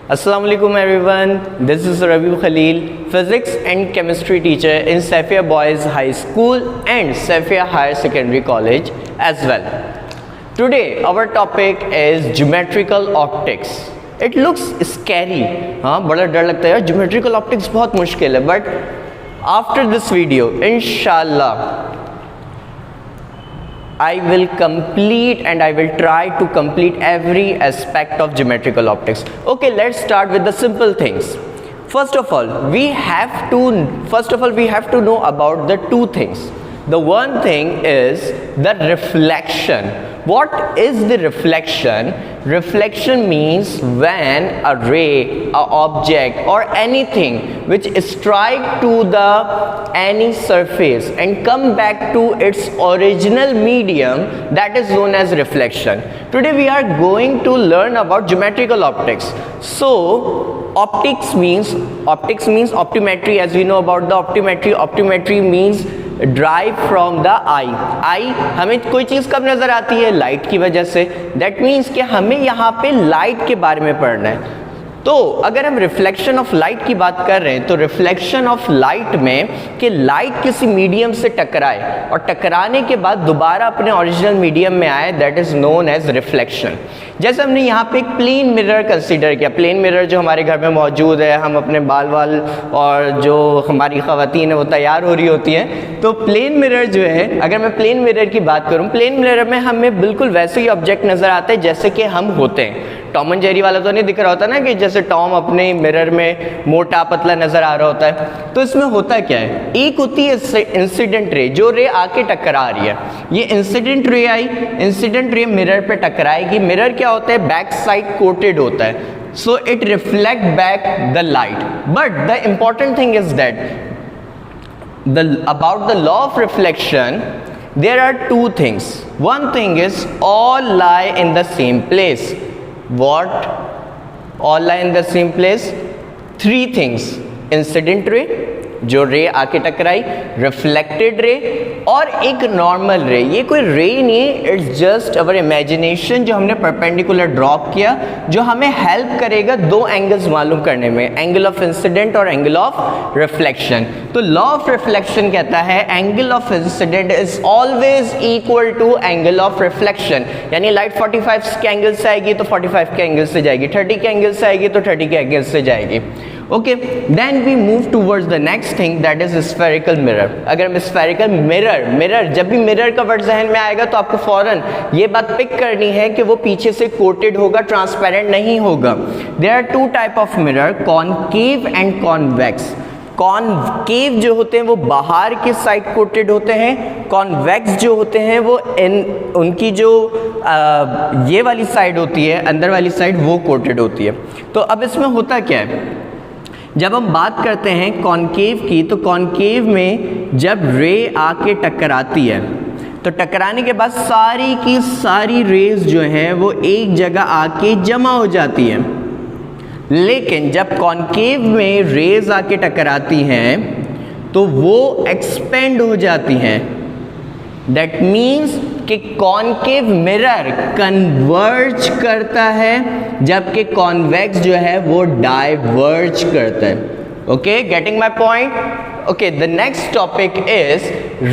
Assalamu alaikum everyone, this is Rabi Khalil, physics and chemistry teacher in Saifia Boys High School and Saifia Higher Secondary College as well. Today our topic is geometrical optics. It looks scary, हाँ बड़ा डर लगता है, geometrical optics बहुत मुश्किल है, but after this video inshallah I will complete and I will try to complete every aspect of geometrical optics. Okay, let's start with the simple things. First of all, we have to know about the two things. The one thing is the reflection. What is the reflection? Reflection means when a ray, a object or anything which strike to the any surface and come back to its original medium, that is known as reflection. Today we are going to learn about geometrical optics. So optics means optometry. As we know about the optometry means drive from the eye हमें कोई चीज़ कब नज़र आती है? Light की वजह से. That means कि हमें यहाँ पे लाइट के बारे में पढ़ना है. तो अगर हम रिफ्लेक्शन ऑफ लाइट की बात कर रहे हैं तो रिफ्लेक्शन ऑफ लाइट में कि लाइट किसी मीडियम से टकराए और टकराने के बाद दोबारा अपने ओरिजिनल मीडियम में आए, that is known as reflection. जैसे हमने यहाँ पे एक प्लेन मिरर कंसीडर किया. प्लेन मिरर जो हमारे घर में मौजूद है, हम अपने बाल और जो हमारी ख़वातीन है वो तैयार हो रही होती हैं, तो प्लेन मिरर जो है, अगर मैं प्लेन मिरर की बात करूँ, प्लेन मिरर में हमें बिल्कुल वैसे ही ऑब्जेक्ट नज़र आते हैं जैसे कि हम होते हैं. टॉम एंड जेरी वाला तो नहीं दिख रहा होता ना कि जैसे टॉम अपने मिरर में मोटा पतला नज़र आ रहा होता है. तो इसमें होता क्या है? एक होती है इंसिडेंट रे, जो रे आके टकरा रही है. ये इंसिडेंट रे आई, इंसिडेंट रे मिरर पे टकराएगी. मिरर क्या होता है? बैक साइड कोटेड होता है, so it reflect back the light. But the important thing is that about the law of reflection, there are two things. One thing is all lie in the same place. What? All lie in the same place. Three things: incident ray, जो रे आके टकराई, reflected ray और एक normal रे. ये कोई रे नहीं है, इट्स जस्ट अवर इमेजिनेशन जो हमने परपेंडिकुलर ड्रॉप किया, जो हमें हेल्प करेगा दो एंगल्स मालूम करने में, एंगल ऑफ इंसिडेंट और एंगल ऑफ रिफ्लेक्शन. तो लॉ ऑफ रिफ्लेक्शन कहता है angle of incident is always equal to angle of reflection. यानी लाइट 45 के एंगल से आएगी तो 45 के एंगल से जाएगी, 30 के एंगल से आएगी तो 30 के एंगल से जाएगी. Okay, then we move towards the next thing, that is spherical mirror. अगर हम स्फेरिकल मिरर जब भी मिरर का वर्ड जहन में आएगा तो आपको फौरन ये बात पिक करनी है कि वो पीछे से कोटेड होगा, ट्रांसपेरेंट नहीं होगा. There are two type of mirror, concave and convex. Concave जो होते हैं वो बाहर के साइड कोटेड होते हैं, कॉन्वेक्स जो होते हैं वो उनकी जो ये वाली साइड होती है, अंदर वाली साइड, वो कोटेड होती है. तो अब इसमें होता क्या है? जब हम बात करते हैं कॉनकेव की, तो कॉनकेव में जब रे आके टकराती है तो टकराने के बाद सारी की सारी रेज जो हैं वो एक जगह आके जमा हो जाती हैं. लेकिन जब कॉनकेव में रेज आके टकराती हैं तो वो एक्सपेंड हो जाती हैं. दैट मीन्स कि कॉनकेव मिरर कन्वर्ज करता है जबकि कॉन्वेक्स जो है वो डाइवर्ज करता है. Okay, getting my point? Okay, the next topic is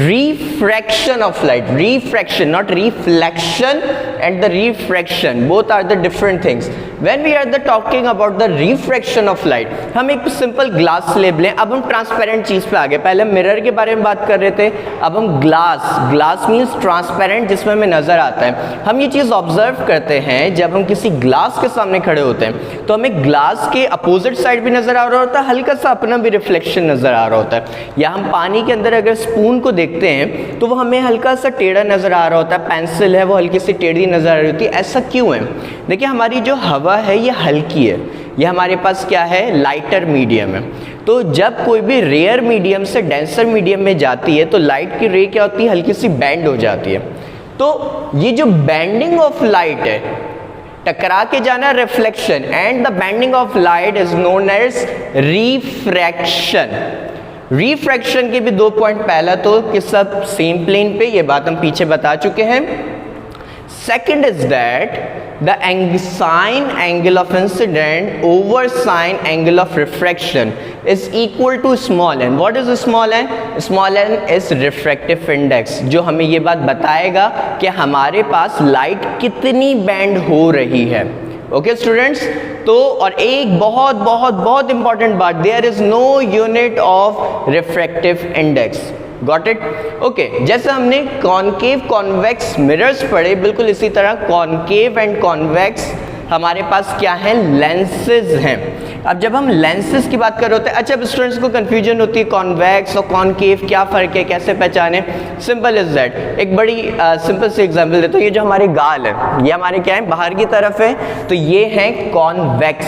refraction of light. Refraction, not reflection, and the refraction both are the different things. When we are talking about the refraction of light, हम एक simple glass slab लें. अब हम transparent चीज़ पे आ गए. पहले mirror के बारे में बात कर रहे थे, अब हम ग्लास मीन्स ट्रांसपेरेंट, जिसमें हमें नज़र आता है. हम ये चीज़ ऑब्जर्व करते हैं जब हम किसी ग्लास के सामने खड़े होते हैं तो हमें ग्लास के अपोजिट साइड भी नज़र आ रहा होता है, हल्का सा अपना भी रिफ्लेक्शन नज़र आ रहा होता है. या हम पानी के अंदर अगर स्पून को देखते हैं तो वो हमें हल्का सा टेढ़ा नज़र आ रहा होता है, पेंसिल है वो हल्की सी टेढ़ी नज़र आ रही होती है. ऐसा क्यों है? देखिए, हमारी जो हवा है ये हल्की है, ये हमारे पास क्या है? लाइटर मीडियम है. तो जब कोई भी रेयर मीडियम से डेंसर मीडियम में जाती है तो लाइट की रे क्या होती है? हल्की सी बैंड हो जाती है. तो ये जो बैंडिंग ऑफ लाइट है, टकरा के जाना, reflection, and the bending of light is known as refraction. Refraction के भी दो पॉइंट, पहला तो कि सब सेम प्लेन पे, ये बात हम पीछे बता चुके हैं. Second is that the sine angle of incident over sine angle of refraction is equal to small n. What is small n? Small n is refractive index, जो हमें ये बात बताएगा कि हमारे पास लाइट कितनी बेंड हो रही है. ओके स्टूडेंट्स, तो और एक बहुत बहुत बहुत इंपॉर्टेंट बात, there is no unit of refractive index. Got it? Okay, जैसे हमने कॉनकेव कॉन्वेक्स मिरर्स पढ़े, बिल्कुल इसी तरह कॉनकेव एंड कॉन्वेक्स हमारे पास क्या है? लेंसेज हैं. अब जब हम लेंसेज की बात कर रहे होते हैं, अच्छा स्टूडेंट्स को कंफ्यूजन होती है कॉन्वेक्स और कॉनकेव क्या फ़र्क है, कैसे पहचाने? Simple is that. एक बड़ी सिंपल सी एग्जांपल देता हूँ. ये जो हमारी गाल है, ये हमारे क्या है? बाहर की तरफ है, तो ये है कॉन्वेक्स.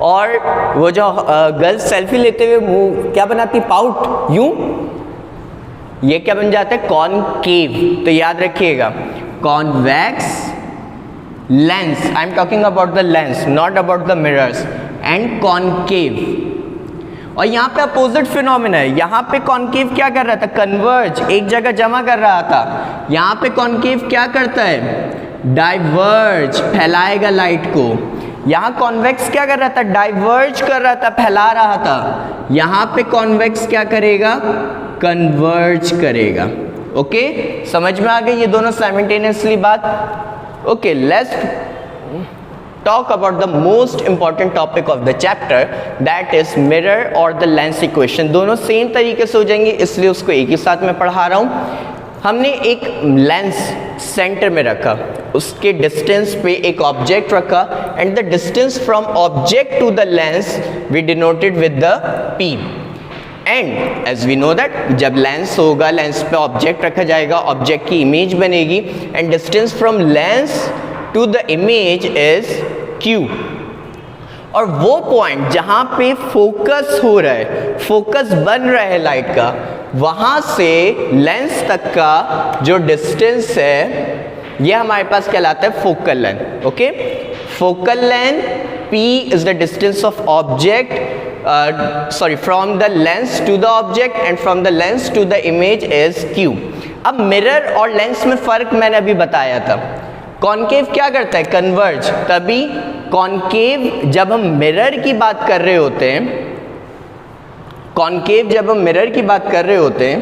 और वो जो गर्ल्स सेल्फी लेते हुए मुंह क्या बनाती? पाउट, यूं, ये क्या बन जाता है? कॉनकेव. तो याद रखिएगा, convex lens, I am talking about the lens, not about the mirrors. And concave, और यहाँ पे अपोजिट फिनोमिना है. यहाँ पे कॉनकेव क्या कर रहा था? कन्वर्ज, एक जगह जमा कर रहा था. यहाँ पे कॉनकेव क्या करता है? डाइवर्ज, फैलाएगा लाइट को. यहाँ कॉन्वेक्स क्या कर रहा था? डाइवर्ज कर रहा था, फैला रहा था. यहाँ पे कॉन्वेक्स क्या करेगा? कन्वर्ज करेगा. ओके, समझ में आ गई ये दोनों साइमल्टेनियसली बात? Okay, let's talk about the most important topic of the chapter, that is mirror or the lens equation. दोनों सेम तरीके से हो जाएंगे, इसलिए उसको एक ही साथ में पढ़ा रहा हूँ. हमने एक लेंस सेंटर में रखा, उसके डिस्टेंस पे एक ऑब्जेक्ट रखा, and the distance from object to the lens we denoted with the P. And as we know that, जब लेंस होगा, लेंस पे ऑब्जेक्ट रखा जाएगा, ऑब्जेक्ट की इमेज बनेगी, and distance from lens to the image is Q. और वो point जहां पे फोकस हो रहा है, फोकस बन रहा है लाइट का, वहां से लेंस तक का जो डिस्टेंस है, ये हमारे पास कहलाता है focal length. Okay, focal length P is the distance of object, from the lens to the object, and from the lens to the image is Q. अब मिरर और लेंस में फर्क मैंने अभी बताया था. कॉनकेव क्या करता है? कन्वर्ज. तभी कॉनकेव जब हम मिरर की बात कर रहे होते हैं, कॉनकेव जब हम मिरर की बात कर रहे होते हैं,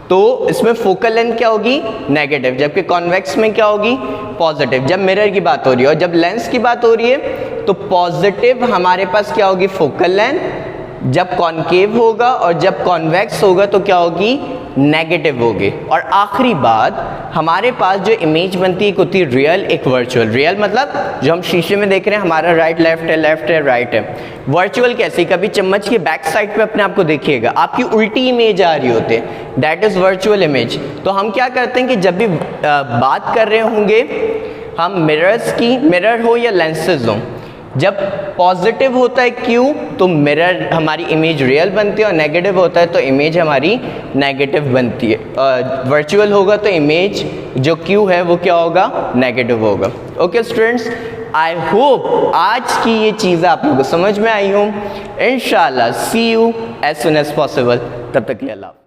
तो इसमें फोकल लेंथ क्या होगी? नेगेटिव. जबकि कॉन्वेक्स में क्या होगी? पॉजिटिव. जब मिरर की बात हो रही है, और जब लेंस की बात हो रही है, तो पॉजिटिव हमारे पास क्या होगी? Focal length. जब कॉनकेव होगा और जब कॉन्वेक्स होगा तो क्या होगी? नेगेटिव होगी. और आखिरी बात, हमारे पास जो इमेज बनती है, एक होती है रियल, एक वर्चुअल. रियल मतलब जो हम शीशे में देख रहे हैं, हमारा राइट लेफ्ट है, लेफ्ट है राइट है. वर्चुअल कैसे? कभी चम्मच के बैक साइड पे अपने आप को देखिएगा, आपकी उल्टी इमेज आ रही होती है, दैट इज वर्चुअल इमेज. तो हम क्या करते हैं कि जब भी बात कर रहे होंगे हम मिरर्स की, मिरर हो या लेंसेज हो, जब पॉजिटिव होता है Q तो मिरर हमारी इमेज रियल बनती है, और नेगेटिव होता है तो इमेज हमारी नेगेटिव बनती है. वर्चुअल होगा तो इमेज जो Q है वो क्या होगा? नेगेटिव होगा. ओके स्टूडेंट्स, आई होप आज की ये चीज़ें आप लोगों को समझ में आई हूँ. इंशाल्लाह see you as soon as possible. तब तक के लिए अल्लाह.